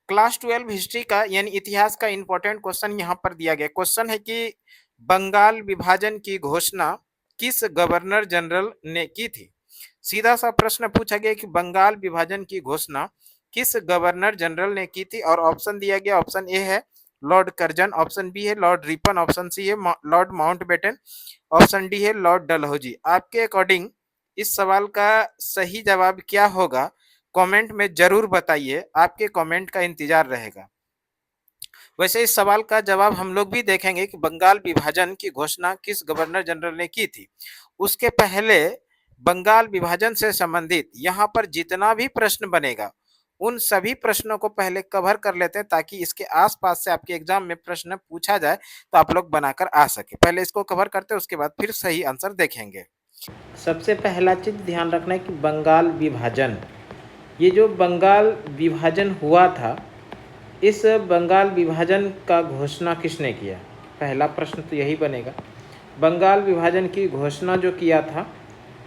Class 12 history का यानी इतिहास का इंपॉर्टेंट क्वेश्चन यहाँ पर दिया गया। क्वेश्चन है कि बंगाल विभाजन की घोषणा किस गवर्नर जनरल ने की थी? सीधा सा प्रश्न पूछा गया कि बंगाल विभाजन की घोषणा किस गवर्नर जनरल ने की थी और ऑप्शन दिया गया। ऑप्शन ए है लॉर्ड कर्जन, ऑप्शन बी है लॉर्ड रिपन, ऑप्शन सी है लॉर्ड माउंटबेटन, ऑप्शन डी है लॉर्ड डलहौजी। आपके अकॉर्डिंग इस सवाल का सही जवाब क्या होगा? कमेंट में जरूर बताइए, आपके कमेंट का इंतजार रहेगा। वैसे इस सवाल का जवाब हम लोग भी देखेंगे कि बंगाल विभाजन की घोषणा किस गवर्नर जनरल ने की थी। उसके पहले बंगाल विभाजन से संबंधित यहाँ पर जितना भी प्रश्न बनेगा उन सभी प्रश्नों को पहले कवर कर लेते हैं ताकि इसके आसपास से आपके एग्जाम में प्रश्न पूछा जाए तो आप लोग बनाकर आ सके। पहले इसको कवर करते हैं, उसके बाद फिर सही आंसर देखेंगे। सबसे पहला चीज ध्यान रखना है कि बंगाल विभाजन, ये जो बंगाल विभाजन हुआ था, इस बंगाल विभाजन का घोषणा किसने किया? पहला प्रश्न तो यही बनेगा। बंगाल विभाजन की घोषणा जो किया था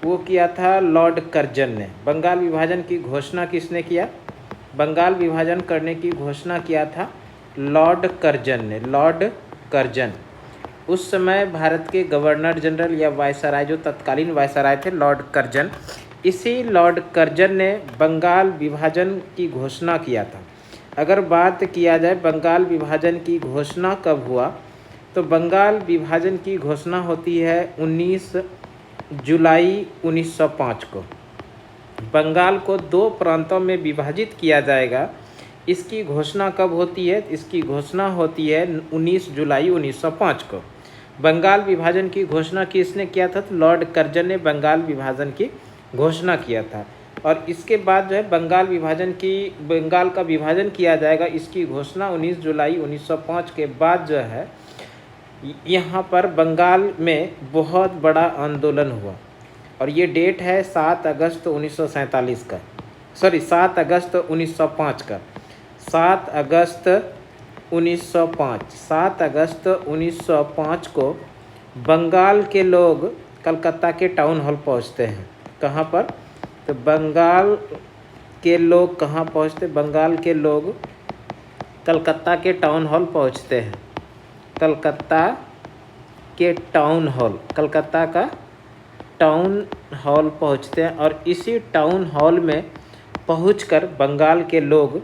वो किया था लॉर्ड कर्जन ने। बंगाल विभाजन की घोषणा किसने किया? बंगाल विभाजन करने की घोषणा किया था लॉर्ड कर्जन ने। लॉर्ड कर्जन उस समय भारत के गवर्नर जनरल या वायसराय, जो तत्कालीन वायसराय थे, लॉर्ड कर्जन, इसी लॉर्ड कर्जन ने बंगाल विभाजन की घोषणा किया था। अगर बात किया जाए बंगाल विभाजन की घोषणा कब हुआ, तो बंगाल विभाजन की घोषणा होती है 19 जुलाई 1905 को। बंगाल को दो प्रांतों में विभाजित किया जाएगा, इसकी घोषणा कब होती है? इसकी घोषणा होती है 19 जुलाई 1905 को। बंगाल विभाजन की घोषणा किसने किया था? तो लॉर्ड कर्जन ने बंगाल विभाजन की घोषणा किया था। और इसके बाद जो है बंगाल का विभाजन किया जाएगा, इसकी घोषणा 19 जुलाई 1905 के बाद जो है यहाँ पर बंगाल में बहुत बड़ा आंदोलन हुआ। और ये डेट है 7 अगस्त 1947 का, 7 अगस्त 1905 का। 7 अगस्त 1905 को बंगाल के लोग कलकत्ता के टाउन हॉल पहुंचते हैं। कहाँ पर? तो बंगाल के लोग कहाँ पहुंचते? बंगाल के लोग कलकत्ता के टाउन हॉल पहुंचते हैं। कलकत्ता के टाउन हॉल, कलकत्ता का टाउन हॉल पहुंचते हैं। और इसी टाउन हॉल में पहुंचकर बंगाल के लोग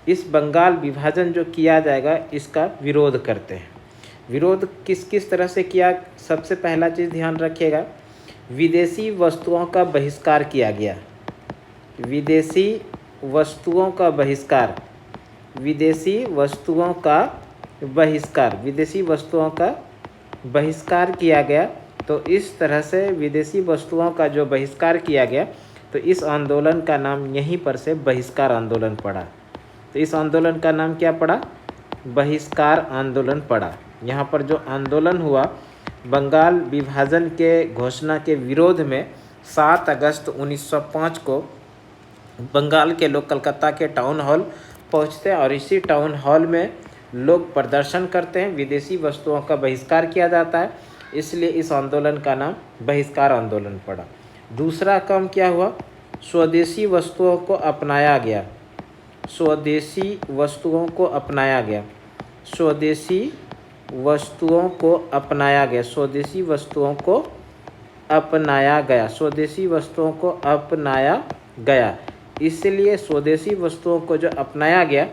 इस बंगाल विभाजन जो किया जाएगा इसका विरोध करते हैं। विरोध किस किस तरह से किया? सबसे पहला चीज़ ध्यान रखिएगा, विदेशी वस्तुओं का बहिष्कार किया गया। विदेशी वस्तुओं का बहिष्कार, विदेशी वस्तुओं का बहिष्कार, विदेशी वस्तुओं का बहिष्कार किया गया। तो इस तरह से विदेशी वस्तुओं का जो बहिष्कार किया गया, तो इस आंदोलन का नाम यहीं पर से बहिष्कार आंदोलन पड़ा। तो इस आंदोलन का नाम क्या पड़ा? बहिष्कार आंदोलन पड़ा। यहाँ पर जो आंदोलन हुआ बंगाल विभाजन के घोषणा के विरोध में, 7 अगस्त 1905 को बंगाल के लोग कलकत्ता के टाउन हॉल पहुँचते हैं और इसी टाउन हॉल में लोग प्रदर्शन करते हैं, विदेशी वस्तुओं का बहिष्कार किया जाता है, इसलिए इस आंदोलन का नाम बहिष्कार आंदोलन पड़ा। दूसरा काम क्या हुआ? स्वदेशी वस्तुओं को अपनाया गया। स्वदेशी वस्तुओं को अपनाया गया। स्वदेशी वस्तुओं को अपनाया गया। स्वदेशी वस्तुओं को अपनाया गया। स्वदेशी वस्तुओं को अपनाया गया। इसलिए स्वदेशी वस्तुओं को जो अपनाया गया,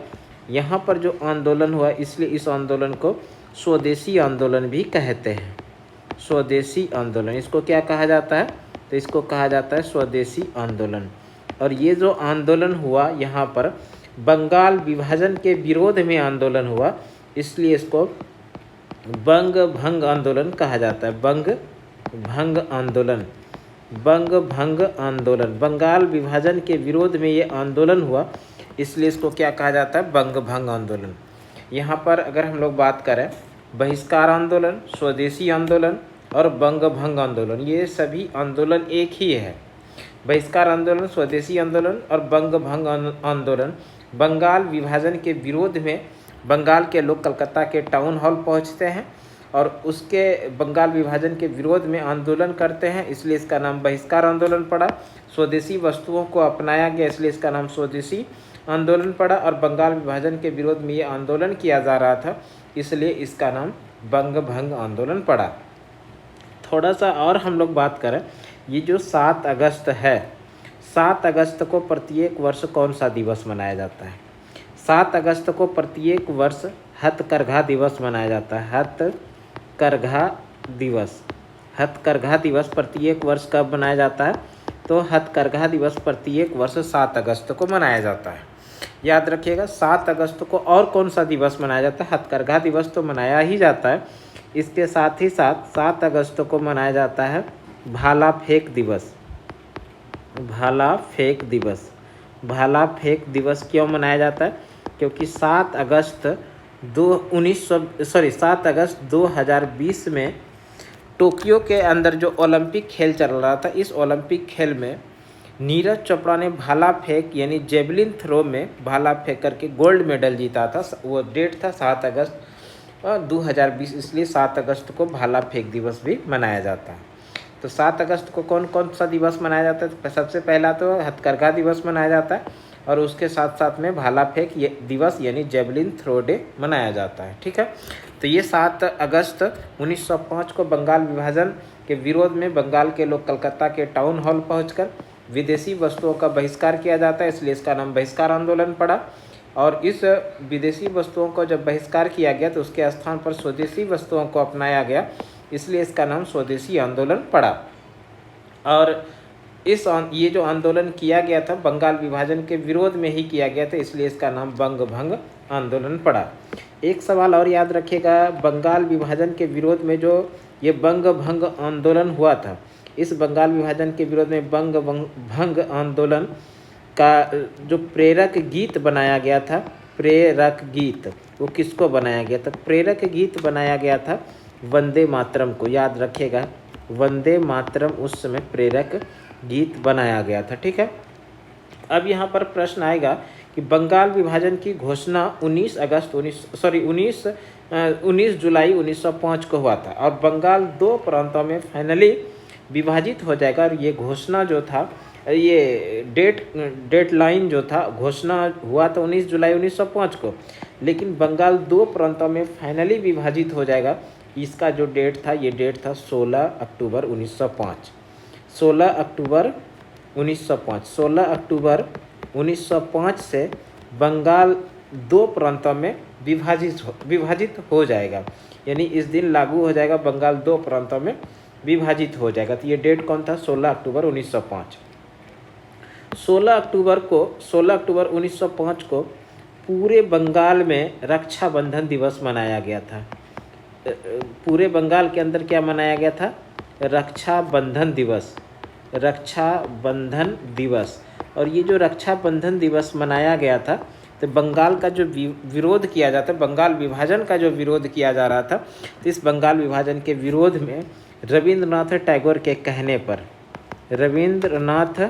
यहाँ पर जो आंदोलन हुआ, इसलिए इस आंदोलन को स्वदेशी आंदोलन भी कहते हैं। स्वदेशी आंदोलन, इसको क्या कहा जाता है? तो इसको कहा जाता है स्वदेशी आंदोलन। और ये जो आंदोलन हुआ यहाँ पर बंगाल विभाजन के विरोध में आंदोलन हुआ, इसलिए इसको बंग भंग आंदोलन कहा जाता है। बंग भंग आंदोलन, बंग भंग आंदोलन। बंगाल विभाजन के विरोध में ये आंदोलन हुआ, इसलिए इसको क्या कहा जाता है? बंग भंग आंदोलन। यहाँ पर अगर हम लोग बात करें बहिष्कार आंदोलन, स्वदेशी आंदोलन और बंग भंग आंदोलन, ये सभी आंदोलन एक ही है। बहिष्कार आंदोलन, स्वदेशी आंदोलन और बंग भंग आंदोलन बंगाल विभाजन के विरोध में बंगाल के लोग कलकत्ता के टाउन हॉल पहुंचते हैं और उसके बंगाल विभाजन के विरोध में आंदोलन करते हैं, इसलिए इसका नाम बहिष्कार आंदोलन पड़ा। स्वदेशी वस्तुओं को अपनाया गया, इसलिए इसका नाम स्वदेशी आंदोलन पड़ा और बंगाल विभाजन के विरोध में ये आंदोलन किया जा रहा था, इसलिए इसका नाम बंग भंग आंदोलन पड़ा। थोड़ा सा और हम लोग बात करें, ये जो 7 अगस्त है, 7 अगस्त को प्रत्येक वर्ष कौन सा दिवस मनाया जाता है? 7 अगस्त को प्रत्येक वर्ष हथकरघा दिवस मनाया जाता है। हथकरघा दिवस, हथकरघा दिवस प्रत्येक वर्ष कब मनाया जाता है? तो हथकरघा दिवस प्रत्येक वर्ष 7 अगस्त को मनाया जाता है। याद रखिएगा, 7 अगस्त को और कौन सा दिवस मनाया जाता है? हथकरघा दिवस तो मनाया ही जाता है, इसके साथ ही साथ 7 अगस्त को मनाया जाता है भाला फेंक दिवस। भाला फेंक दिवस, भाला फेंक दिवस क्यों मनाया जाता है? क्योंकि 7 अगस्त 7 अगस्त 2020 में टोक्यो के अंदर जो ओलंपिक खेल चल रहा था, इस ओलंपिक खेल में नीरज चोपड़ा ने भाला फेंक यानी जेवलिन थ्रो में भाला फेंक करके गोल्ड मेडल जीता था। वो डेट था 7 अगस्त 2020, इसलिए 7 अगस्त को भाला फेंक दिवस भी मनाया जाता है। तो 7 अगस्त को कौन कौन सा दिवस मनाया जाता है? सबसे पहला तो हथकरघा दिवस मनाया जाता है और उसके साथ साथ में भाला फेंक दिवस यानी जेवलिन थ्रो डे मनाया जाता है। ठीक है, तो ये 7 अगस्त 1905 को बंगाल विभाजन के विरोध में बंगाल के लोग कलकत्ता के टाउन हॉल पहुंचकर विदेशी वस्तुओं का बहिष्कार किया जाता है, इसलिए इसका नाम बहिष्कार आंदोलन पड़ा। और इस विदेशी वस्तुओं को जब बहिष्कार किया गया तो उसके स्थान पर स्वदेशी वस्तुओं को अपनाया गया, इसलिए इसका नाम स्वदेशी आंदोलन पड़ा। और ये जो आंदोलन किया गया था बंगाल विभाजन के विरोध में ही किया गया था, इसलिए इसका नाम बंग भंग आंदोलन पड़ा। एक सवाल और याद रखिएगा, बंगाल विभाजन के विरोध में जो ये बंग भंग आंदोलन हुआ था, इस बंगाल विभाजन के विरोध में बंग भंग आंदोलन का जो प्रेरक गीत बनाया गया था, प्रेरक गीत, वो किसको बनाया गया था? प्रेरक गीत बनाया गया था वंदे मातरम को। याद रखिएगा, वंदे मातरम उस समय प्रेरक गीत बनाया गया था। ठीक है, अब यहाँ पर प्रश्न आएगा कि बंगाल विभाजन की घोषणा 19 जुलाई 1905 को हुआ था और बंगाल 2 प्रांतों में फाइनली विभाजित हो जाएगा। और ये घोषणा जो था, ये डेट लाइन जो था, घोषणा हुआ था 19 जुलाई 1905 को, लेकिन बंगाल 2 प्रांतों में फाइनली विभाजित हो जाएगा। इसका जो डेट था, ये डेट था 16 अक्टूबर 1905। 16 अक्टूबर 1905 से बंगाल 2 प्रांतों में विभाजित हो जाएगा, यानी इस दिन लागू हो जाएगा, बंगाल 2 प्रांतों में विभाजित हो जाएगा। तो ये डेट कौन था? 16 अक्टूबर 1905। 16 अक्टूबर 1905 को पूरे बंगाल में रक्षाबंधन दिवस मनाया गया था। पूरे बंगाल के अंदर क्या मनाया गया था? रक्षाबंधन दिवस, रक्षाबंधन दिवस। और ये जो रक्षाबंधन दिवस मनाया गया था, तो बंगाल का जो विरोध किया जाता, बंगाल विभाजन का जो विरोध किया जा रहा था, तो इस बंगाल विभाजन के विरोध में रविंद्रनाथ टैगोर के कहने पर, रविंद्रनाथ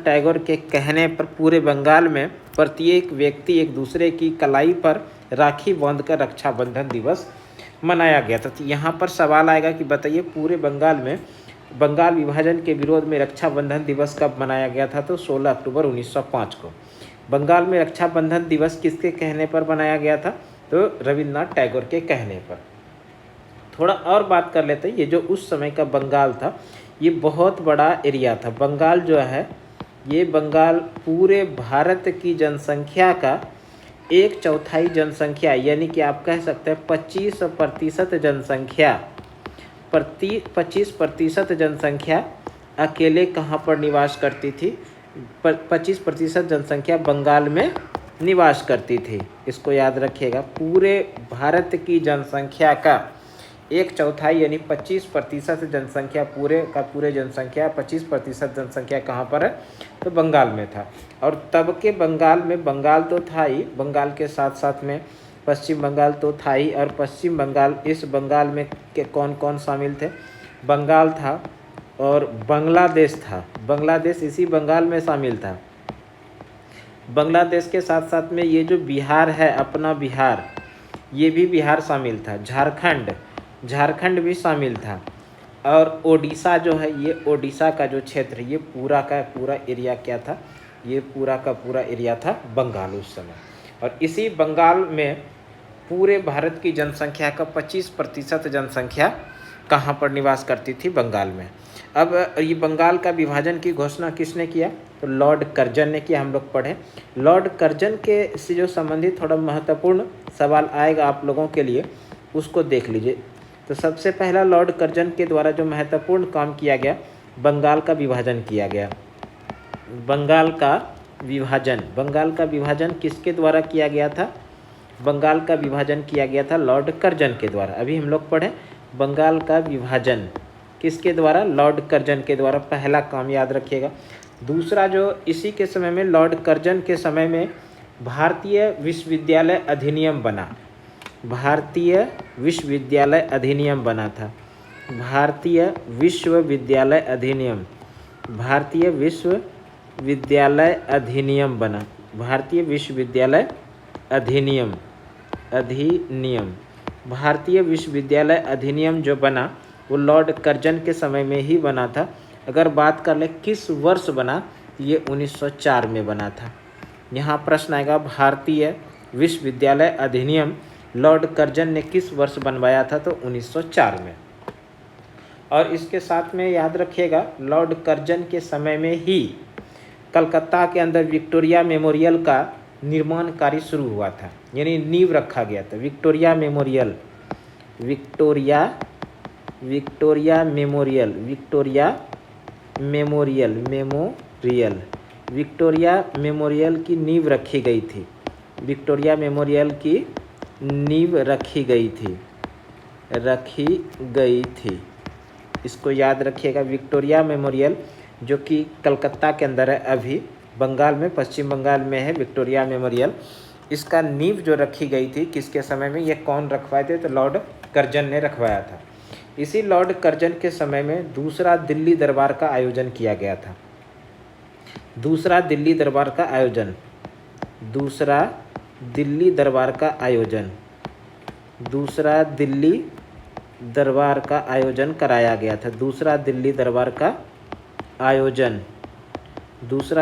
टैगोर के कहने पर पूरे बंगाल में प्रत्येक व्यक्ति एक दूसरे की कलाई पर राखी बांधकर रक्षाबंधन दिवस मनाया गया था। तो यहाँ पर सवाल आएगा कि बताइए, पूरे बंगाल में बंगाल विभाजन के विरोध में रक्षाबंधन दिवस कब मनाया गया था? तो 16 अक्टूबर 1905 को। बंगाल में रक्षाबंधन दिवस किसके कहने पर मनाया गया था? तो रविंद्रनाथ टैगोर के कहने पर। थोड़ा और बात कर लेते हैं, ये जो उस समय का बंगाल था, ये बहुत बड़ा एरिया था। बंगाल जो है, ये बंगाल पूरे भारत की जनसंख्या का 1/4 जनसंख्या, यानी कि आप कह सकते हैं 25% जनसंख्या, 25% जनसंख्या अकेले कहाँ पर निवास करती थी? 25% जनसंख्या बंगाल में निवास करती थी। इसको याद रखिएगा, पूरे भारत की जनसंख्या का 1/4 यानी 25% जनसंख्या, पूरे जनसंख्या 25% जनसंख्या कहाँ पर है? तो बंगाल में था। और तब के बंगाल में, बंगाल तो था ही, बंगाल के साथ साथ में पश्चिम बंगाल तो था ही, और पश्चिम बंगाल, इस बंगाल में के कौन कौन शामिल थे? बंगाल था और बांग्लादेश था, बांग्लादेश इसी बंगाल में शामिल था। बांग्लादेश के साथ साथ में ये जो बिहार है, अपना बिहार, ये भी बिहार शामिल था। झारखंड भी शामिल था। और ओडिशा जो है, ये ओडिशा का जो क्षेत्र, ये पूरा का पूरा एरिया क्या था? ये पूरा का पूरा एरिया था बंगाल उस समय। और इसी बंगाल में पूरे भारत की जनसंख्या का 25% जनसंख्या कहाँ पर निवास करती थी? बंगाल में। अब ये बंगाल का विभाजन की घोषणा किसने किया? तो लॉर्ड कर्जन ने किया। हम लोग पढ़े लॉर्ड कर्जन के से जो संबंधित थोड़ा महत्वपूर्ण सवाल आएगा आप लोगों के लिए, उसको देख लीजिए। तो सबसे पहला लॉर्ड कर्जन के द्वारा जो महत्वपूर्ण काम किया गया, बंगाल का विभाजन किया गया। बंगाल का विभाजन किसके द्वारा किया गया था? बंगाल का विभाजन किया गया था लॉर्ड कर्जन के द्वारा। अभी हम लोग पढ़े बंगाल का विभाजन किसके द्वारा? लॉर्ड कर्जन के द्वारा। पहला काम याद रखिएगा। दूसरा जो इसी के समय में लॉर्ड कर्जन के समय में भारतीय विश्वविद्यालय अधिनियम बना। भारतीय विश्वविद्यालय अधिनियम बना था। भारतीय विश्वविद्यालय अधिनियम। भारतीय विश्वविद्यालय अधिनियम बना। भारतीय विश्वविद्यालय अधिनियम। भारतीय विश्वविद्यालय अधिनियम जो बना वो लॉर्ड कर्जन के समय में ही बना था। अगर बात कर ले किस वर्ष बना, ये 1904 में बना था। यहाँ प्रश्न आएगा भारतीय विश्वविद्यालय अधिनियम लॉर्ड कर्जन ने किस वर्ष बनवाया था? तो 1904 में। और इसके साथ में याद रखिएगा लॉर्ड कर्जन के समय में ही कलकत्ता के अंदर विक्टोरिया मेमोरियल का निर्माण कार्य शुरू हुआ था, यानी नींव रखा गया था। विक्टोरिया मेमोरियल की नींव रखी गई थी। विक्टोरिया मेमोरियल की नींव रखी गई थी। इसको याद रखिएगा। विक्टोरिया मेमोरियल जो कि कलकत्ता के अंदर है, अभी बंगाल में, पश्चिम बंगाल में है विक्टोरिया मेमोरियल। इसका नींव जो रखी गई थी किसके समय में? ये कौन रखवाए थे? तो लॉर्ड कर्जन ने रखवाया था। इसी लॉर्ड कर्जन के समय में दूसरा दिल्ली दरबार का आयोजन किया गया था। दूसरा दिल्ली दरबार का आयोजन कराया गया था। दूसरा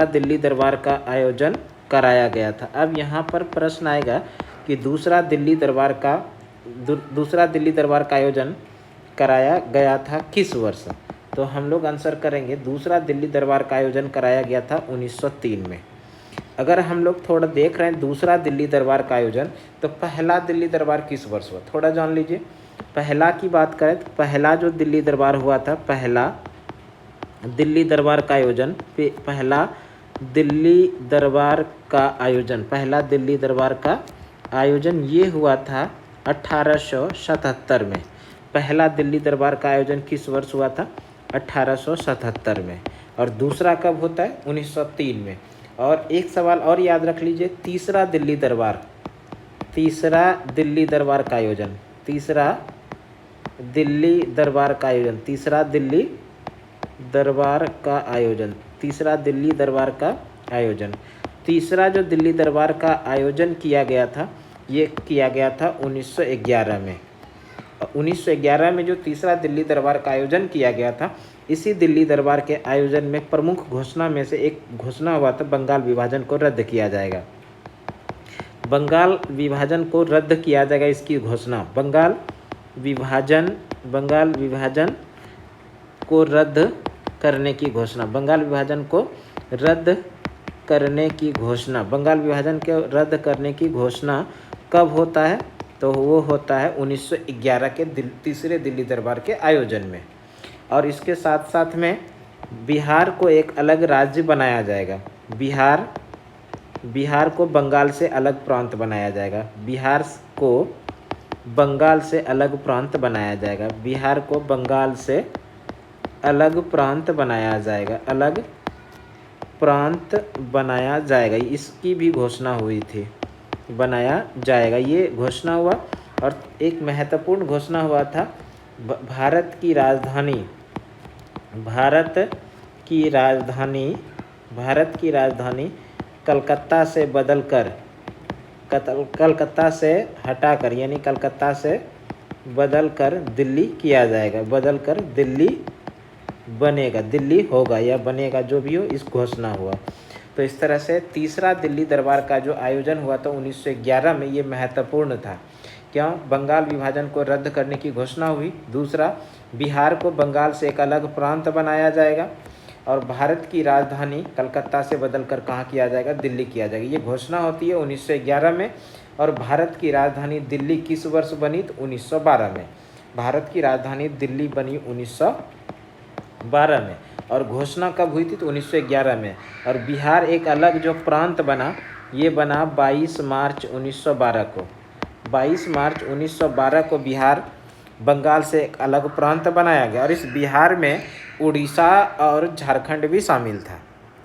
दिल्ली दरबार का आयोजन कराया गया था। अब यहाँ पर प्रश्न आएगा कि दूसरा दिल्ली दरबार का आयोजन कराया गया था किस वर्ष? तो हम लोग आंसर करेंगे दूसरा दिल्ली दरबार का आयोजन कराया गया था 1903 में। अगर हम लोग थोड़ा देख रहे हैं दूसरा दिल्ली दरबार का आयोजन, तो पहला दिल्ली दरबार किस वर्ष हुआ? थोड़ा जान लीजिए। पहला की बात करें तो पहला जो दिल्ली दरबार हुआ था, पहला दिल्ली दरबार का आयोजन ये हुआ था 1877 में। पहला दिल्ली दरबार का आयोजन किस वर्ष हुआ था? 1877 में। और दूसरा कब होता है? 1903 में। और एक सवाल और याद रख लीजिए, तीसरा दिल्ली दरबार का आयोजन तीसरा जो दिल्ली दरबार का आयोजन किया गया था, ये किया गया था 1911 में। 1911 में जो तीसरा दिल्ली दरबार का आयोजन किया गया था, इसी दिल्ली दरबार के आयोजन में प्रमुख घोषणा में से एक घोषणा हुआ था, बंगाल विभाजन को रद्द किया जाएगा। बंगाल विभाजन को रद्द किया जाएगा, इसकी घोषणा। बंगाल विभाजन को रद्द करने की घोषणा। बंगाल विभाजन को रद्द करने की घोषणा कब होता है? तो वो होता है 1911 के तीसरे दिल्ली दरबार के आयोजन में। और इसके साथ साथ में बिहार को एक अलग राज्य बनाया जाएगा। बिहार को बंगाल से अलग प्रांत बनाया जाएगा। बिहार को बंगाल से अलग प्रांत बनाया जाएगा। बिहार को बंगाल से अलग प्रांत बनाया जाएगा। इसकी भी घोषणा हुई थी, बनाया जाएगा, ये घोषणा हुआ। और एक महत्वपूर्ण घोषणा हुआ था, भारत की राजधानी कलकत्ता से बदलकर, कलकत्ता से हटाकर, यानी कलकत्ता से बदलकर दिल्ली किया जाएगा। बदलकर दिल्ली बनेगा, दिल्ली होगा या बनेगा, जो भी हो, इस घोषणा हुआ। तो इस तरह से तीसरा दिल्ली दरबार का जो आयोजन हुआ था 1911 में, ये महत्वपूर्ण था। क्यों? बंगाल विभाजन को रद्द करने की घोषणा हुई। दूसरा, बिहार को बंगाल से एक अलग प्रांत बनाया जाएगा और भारत की राजधानी कलकत्ता से बदलकर कहाँ किया जाएगा? दिल्ली किया जाएगा। ये घोषणा होती है 1911 में। और भारत की राजधानी दिल्ली किस वर्ष बनी? तो 1912 में। भारत की राजधानी दिल्ली बनी 1912 में। और घोषणा कब हुई थी? तो 1911 में। और बिहार एक अलग जो प्रांत बना, ये बना 22 मार्च 1912 को। 22 मार्च 1912 को बिहार बंगाल से एक अलग प्रांत बनाया गया और इस बिहार में उड़ीसा और झारखंड भी शामिल था।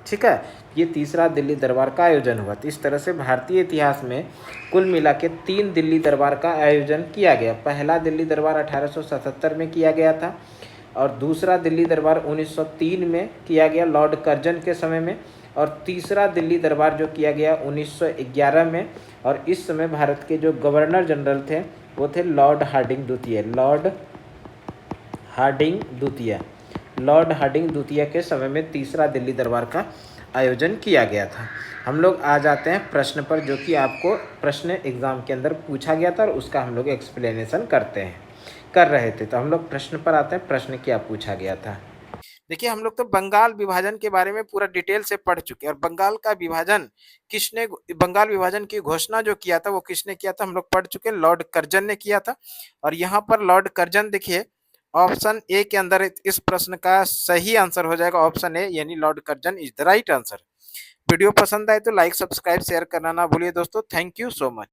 ठीक है, ये तीसरा दिल्ली दरबार का आयोजन हुआ। तो इस तरह से भारतीय इतिहास में कुल मिला के 3 दिल्ली दरबार का आयोजन किया गया। पहला दिल्ली दरबार 1877 में किया गया था और दूसरा दिल्ली दरबार 1903 में किया गया लॉर्ड कर्जन के समय में, और तीसरा दिल्ली दरबार जो किया गया 1911 में। और इस समय भारत के जो गवर्नर जनरल थे वो थे लॉर्ड हार्डिंग द्वितीय। लॉर्ड हार्डिंग द्वितीय के समय में तीसरा दिल्ली दरबार का आयोजन किया गया था। हम लोग आ जाते हैं प्रश्न पर, जो कि आपको प्रश्न एग्जाम के अंदर पूछा गया था और उसका हम लोग एक्सप्लेनेशन कर रहे थे। तो हम लोग प्रश्न पर आते हैं, प्रश्न क्या पूछा गया था। देखिए, हम लोग तो बंगाल विभाजन के बारे में पूरा डिटेल से पढ़ चुके हैं और बंगाल विभाजन की घोषणा जो किया था वो किसने किया था, हम लोग पढ़ चुके हैं, लॉर्ड कर्जन ने किया था। और यहाँ पर लॉर्ड कर्जन, देखिए ऑप्शन ए के अंदर इस प्रश्न का सही आंसर हो जाएगा ऑप्शन ए, यानी Lord Curzon is the right answer. Video पसंद आए तो लाइक, सब्सक्राइब, शेयर करना ना भूलिए दोस्तों। Thank you so much.